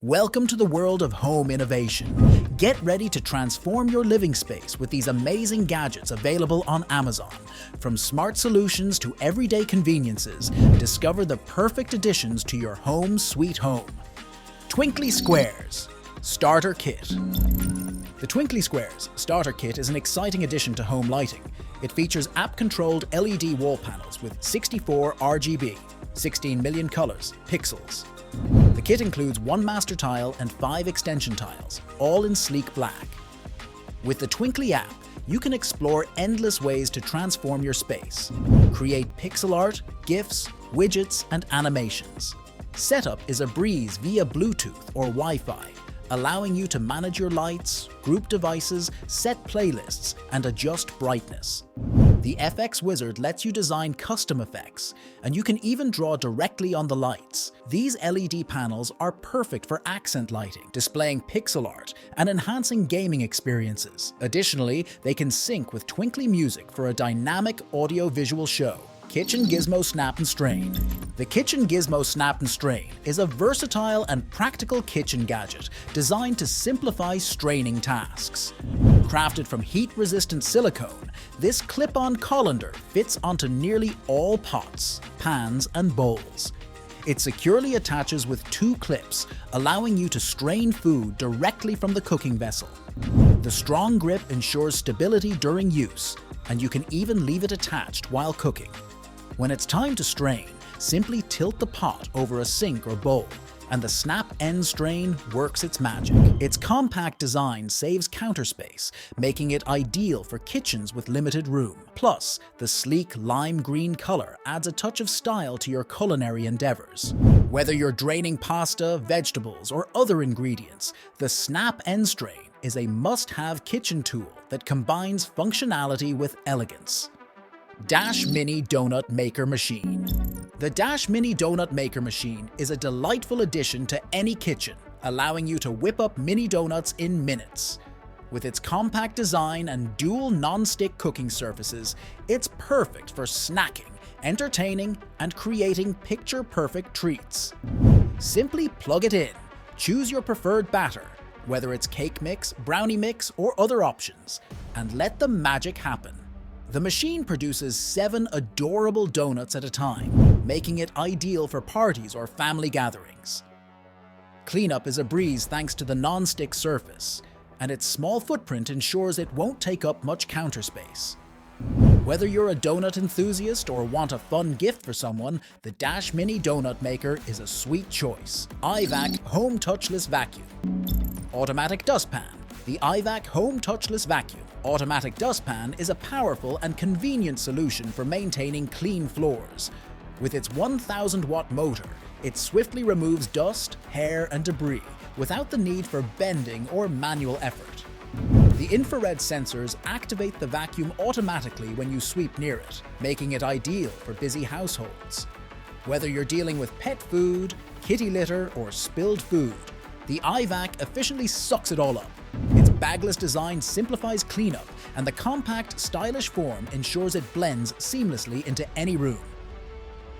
Welcome to the world of home innovation. Get ready to transform your living space with these amazing gadgets available on Amazon. From smart solutions to everyday conveniences, discover the perfect additions to your home sweet home. Twinkly Squares Starter Kit. The Twinkly Squares Starter Kit is an exciting addition to home lighting. It features app-controlled LED wall panels with 64 RGB, 16 million colors, pixels. The kit includes one master tile and 5 extension tiles, all in sleek black. With the Twinkly app, you can explore endless ways to transform your space. Create pixel art, GIFs, widgets, and animations. Setup is a breeze via Bluetooth or Wi-Fi, allowing you to manage your lights, group devices, set playlists, and adjust brightness. The FX Wizard lets you design custom effects, and you can even draw directly on the lights. These LED panels are perfect for accent lighting, displaying pixel art, and enhancing gaming experiences. Additionally, they can sync with Twinkly music for a dynamic audio-visual show. Kitchen Gizmo Snap and Strain. The Kitchen Gizmo Snap and Strain is a versatile and practical kitchen gadget designed to simplify straining tasks. Crafted from heat-resistant silicone, this clip-on colander fits onto nearly all pots, pans, and bowls. It securely attaches with 2 clips, allowing you to strain food directly from the cooking vessel. The strong grip ensures stability during use, and you can even leave it attached while cooking. When it's time to strain, simply tilt the pot over a sink or bowl, and the snap end strain works its magic. Its compact design saves counter space, making it ideal for kitchens with limited room. Plus, the sleek lime green color adds a touch of style to your culinary endeavors. Whether you're draining pasta, vegetables, or other ingredients, the snap end strain is a must-have kitchen tool that combines functionality with elegance. Dash Mini Donut Maker Machine. The Dash Mini Donut Maker Machine is a delightful addition to any kitchen, allowing you to whip up mini donuts in minutes. With its compact design and dual non-stick cooking surfaces, it's perfect for snacking, entertaining, and creating picture-perfect treats. Simply plug it in, choose your preferred batter, whether it's cake mix, brownie mix, or other options, and let the magic happen. The machine produces 7 adorable donuts at a time, making it ideal for parties or family gatherings. Cleanup is a breeze thanks to the non-stick surface, and its small footprint ensures it won't take up much counter space. Whether you're a donut enthusiast or want a fun gift for someone, the Dash Mini Donut Maker is a sweet choice. EyeVac Home Touchless Vacuum. Automatic Dustpan. The EyeVac Home Touchless Vacuum Automatic Dustpan is a powerful and convenient solution for maintaining clean floors. With its 1,000-watt motor, it swiftly removes dust, hair, and debris without the need for bending or manual effort. The infrared sensors activate the vacuum automatically when you sweep near it, making it ideal for busy households. Whether you're dealing with pet food, kitty litter, or spilled food, the EyeVac efficiently sucks it all up. Its bagless design simplifies cleanup, and the compact, stylish form ensures it blends seamlessly into any room.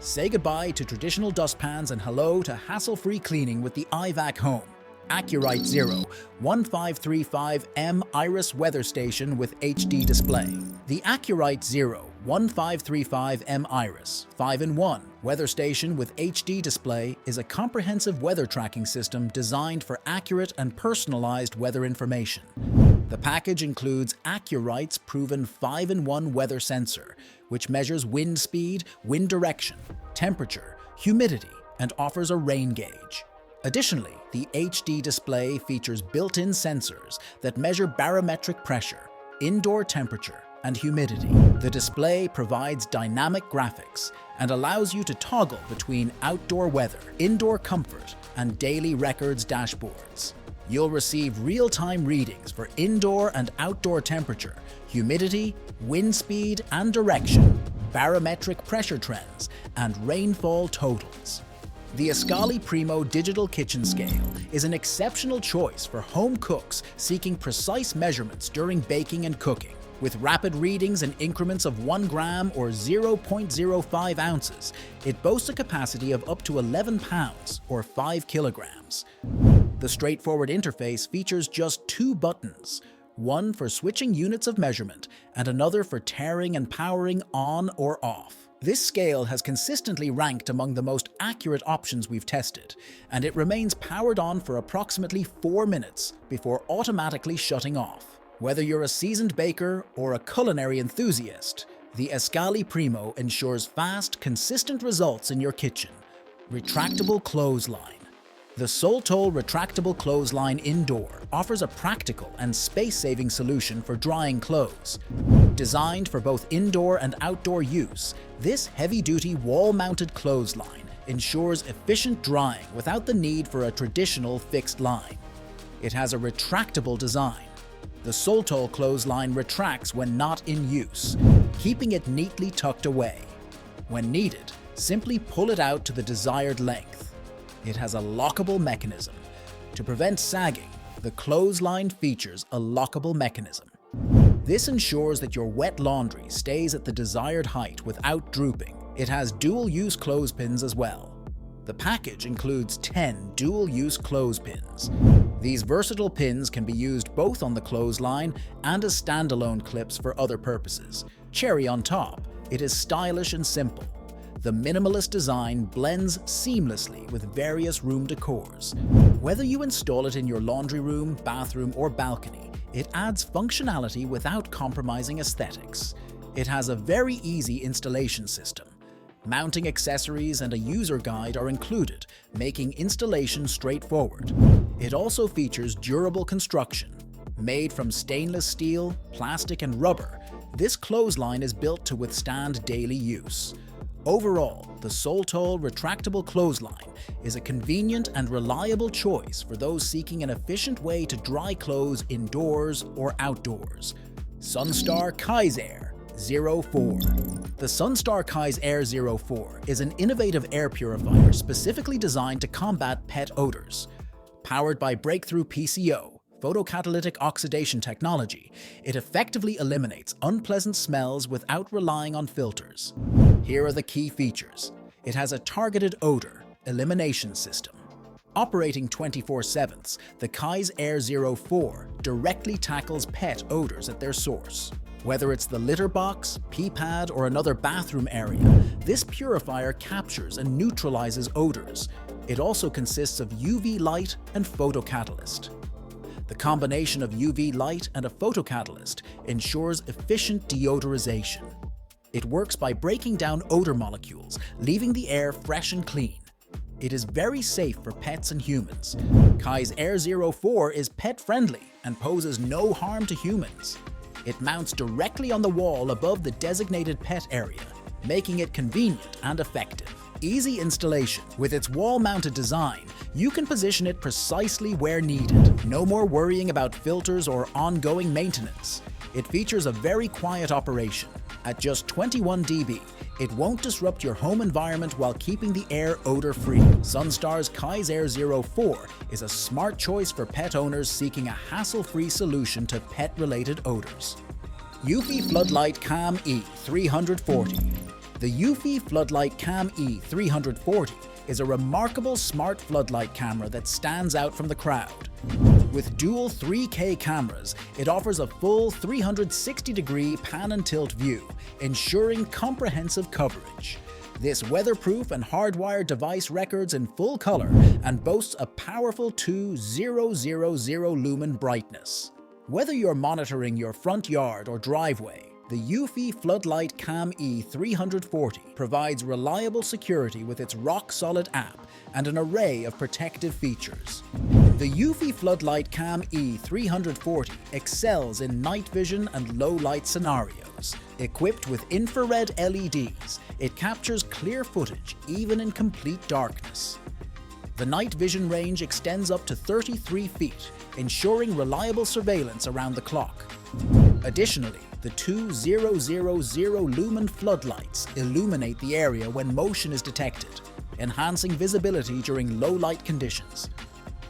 Say goodbye to traditional dustpans and hello to hassle-free cleaning with the EyeVac Home. AcuRite Zero 1535M Iris Weather Station with HD display. The AcuRite Zero 1535M Iris 5-in-1 Weather Station with HD display is a comprehensive weather tracking system designed for accurate and personalized weather information. The package includes AcuRite's proven 5-in-1 weather sensor, which measures wind speed, wind direction, temperature, humidity, and offers a rain gauge. Additionally, the HD display features built-in sensors that measure barometric pressure, indoor temperature, and humidity. The display provides dynamic graphics and allows you to toggle between outdoor weather, indoor comfort, and daily records dashboards. You'll receive real-time readings for indoor and outdoor temperature, humidity, wind speed and direction, barometric pressure trends, and rainfall totals. The Ascali Primo Digital Kitchen Scale is an exceptional choice for home cooks seeking precise measurements during baking and cooking. With rapid readings in increments of 1 gram or 0.05 ounces, it boasts a capacity of up to 11 pounds or 5 kilograms. The straightforward interface features just two buttons, one for switching units of measurement and another for tearing and powering on or off. This scale has consistently ranked among the most accurate options we've tested, and it remains powered on for approximately 4 minutes before automatically shutting off. Whether you're a seasoned baker or a culinary enthusiast, the Escali Primo ensures fast, consistent results in your kitchen. Retractable Clothesline. The Soltol Retractable Clothesline Indoor offers a practical and space-saving solution for drying clothes. Designed for both indoor and outdoor use, this heavy-duty wall-mounted clothesline ensures efficient drying without the need for a traditional fixed line. It has a retractable design. The Soltol clothesline retracts when not in use, keeping it neatly tucked away. When needed, simply pull it out to the desired length. It has a lockable mechanism. To prevent sagging, the clothesline features a lockable mechanism. This ensures that your wet laundry stays at the desired height without drooping. It has dual-use clothespins as well. The package includes 10 dual-use clothespins. These versatile pins can be used both on the clothesline and as standalone clips for other purposes. Cherry on top, it is stylish and simple. The minimalist design blends seamlessly with various room decors. Whether you install it in your laundry room, bathroom, or balcony, it adds functionality without compromising aesthetics. It has a very easy installation system. Mounting accessories and a user guide are included, making installation straightforward. It also features durable construction. Made from stainless steel, plastic, and rubber, this clothesline is built to withstand daily use. Overall, the Soltol Retractable Clothesline is a convenient and reliable choice for those seeking an efficient way to dry clothes indoors or outdoors. Sunstar Qais-air 04. The Sunstar Qais-air 04 is an innovative air purifier specifically designed to combat pet odors. Powered by breakthrough PCO, photocatalytic oxidation technology, it effectively eliminates unpleasant smells without relying on filters. Here are the key features. It has a targeted odor elimination system. Operating 24/7, the Qais-air 04 directly tackles pet odors at their source. Whether it's the litter box, pee pad, or another bathroom area, this purifier captures and neutralizes odors. It also consists of UV light and photocatalyst. The combination of UV light and a photocatalyst ensures efficient deodorization. It works by breaking down odor molecules, leaving the air fresh and clean. It is very safe for pets and humans. Qais-air 04 is pet-friendly and poses no harm to humans. It mounts directly on the wall above the designated pet area, making it convenient and effective. Easy installation. With its wall-mounted design, you can position it precisely where needed. No more worrying about filters or ongoing maintenance. It features a very quiet operation. At just 21 dB, it won't disrupt your home environment while keeping the air odor-free. Sunstar's Qais-air 04 is a smart choice for pet owners seeking a hassle-free solution to pet-related odors. Yui Floodlight Cam E 340. The Yui Floodlight Cam E 340 is a remarkable smart floodlight camera that stands out from the crowd. With dual 3K cameras, it offers a full 360-degree pan and tilt view, ensuring comprehensive coverage. This weatherproof and hardwired device records in full color and boasts a powerful 2000 lumen brightness. Whether you're monitoring your front yard or driveway, the Yui Floodlight Cam E 340 provides reliable security with its rock-solid app and an array of protective features. The Yui Floodlight Cam E 340 excels in night vision and low-light scenarios. Equipped with infrared LEDs, it captures clear footage even in complete darkness. The night vision range extends up to 33 feet, ensuring reliable surveillance around the clock. Additionally, the 2000 lumen floodlights illuminate the area when motion is detected, enhancing visibility during low-light conditions.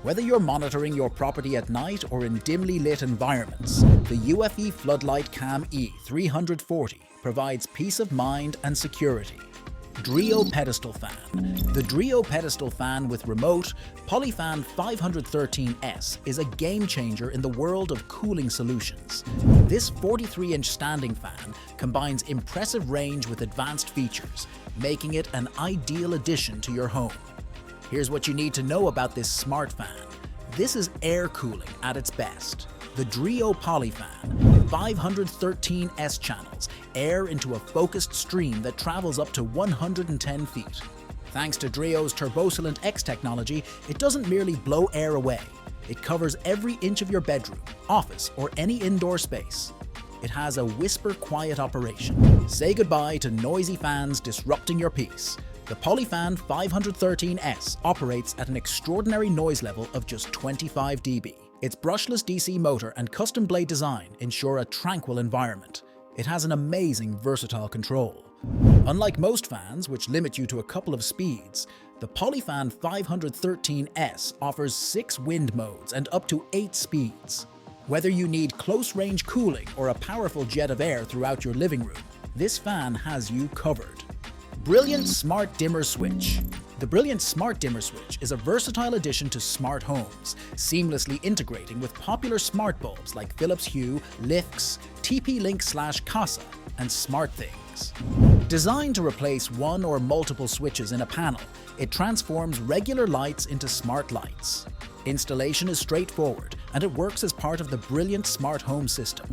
Whether you're monitoring your property at night or in dimly lit environments, the Yui Floodlight Cam E 340 provides peace of mind and security. Dreo Pedestal Fan. The Drio Pedestal Fan with remote Polyfan 513S is a game changer in the world of cooling solutions. This 43-inch standing fan combines impressive range with advanced features, making it an ideal addition to your home. Here's what you need to know about this smart fan. This is air cooling at its best. The Drio Polyfan, 513 S channels, air into a focused stream that travels up to 110 feet. Thanks to Drio's Turbosolent X technology, it doesn't merely blow air away. It covers every inch of your bedroom, office, or any indoor space. It has a whisper-quiet operation. Say goodbye to noisy fans disrupting your peace. The Polyfan 513S operates at an extraordinary noise level of just 25 dB. Its brushless DC motor and custom blade design ensure a tranquil environment. It has an amazing versatile control. Unlike most fans, which limit you to a couple of speeds, the Polyfan 513S offers 6 wind modes and up to 8 speeds. Whether you need close-range cooling or a powerful jet of air throughout your living room, this fan has you covered. Brilliant Smart Dimmer Switch. The Brilliant Smart Dimmer Switch is a versatile addition to smart homes, seamlessly integrating with popular smart bulbs like Philips Hue, Lix, TP-Link/Casa, and SmartThings. Designed to replace one or multiple switches in a panel, it transforms regular lights into smart lights. Installation is straightforward, and it works as part of the Brilliant Smart Home system.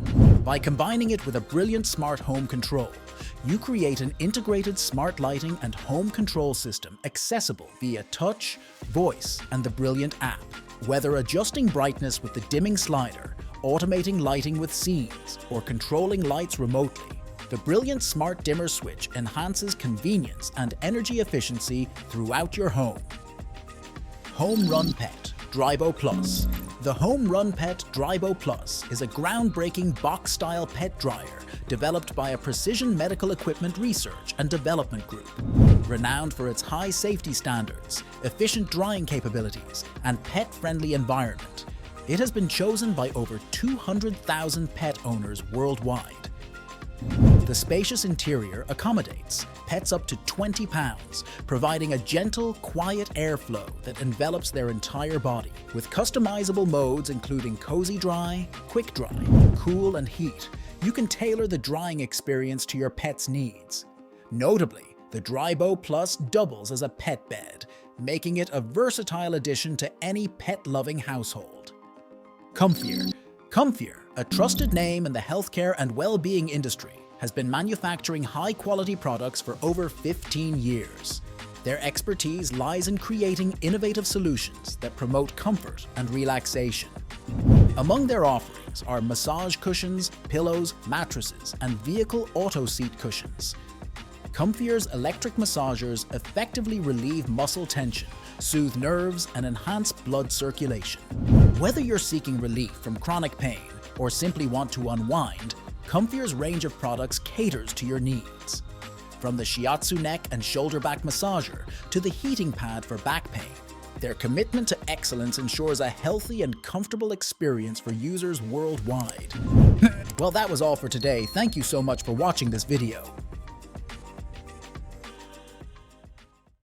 By combining it with a Brilliant Smart Home control, you create an integrated smart lighting and home control system accessible via touch, voice, and the Brilliant app. Whether adjusting brightness with the dimming slider, automating lighting with scenes, or controlling lights remotely, the Brilliant Smart Dimmer Switch enhances convenience and energy efficiency throughout your home. Homerunpet Drybo Plus. The Homerunpet Drybo Plus is a groundbreaking box-style pet dryer developed by a precision medical equipment research and development group. Renowned for its high safety standards, efficient drying capabilities, and pet-friendly environment, it has been chosen by over 200,000 pet owners worldwide. The spacious interior accommodates pets up to 20 pounds, providing a gentle, quiet airflow that envelops their entire body. With customizable modes including cozy dry, quick dry, cool, and heat, you can tailor the drying experience to your pet's needs. Notably, the Drybo Plus doubles as a pet bed, making it a versatile addition to any pet-loving household. Comfier. Comfier, a trusted name in the healthcare and well-being industry, has been manufacturing high-quality products for over 15 years. Their expertise lies in creating innovative solutions that promote comfort and relaxation. Among their offerings are massage cushions, pillows, mattresses, and vehicle auto seat cushions. Comfier's electric massagers effectively relieve muscle tension, soothe nerves, and enhance blood circulation. Whether you're seeking relief from chronic pain or simply want to unwind, Comfier's range of products caters to your needs. From the shiatsu neck and shoulder back massager to the heating pad for back pain, their commitment to excellence ensures a healthy and comfortable experience for users worldwide. Well, that was all for today. Thank you so much for watching this video.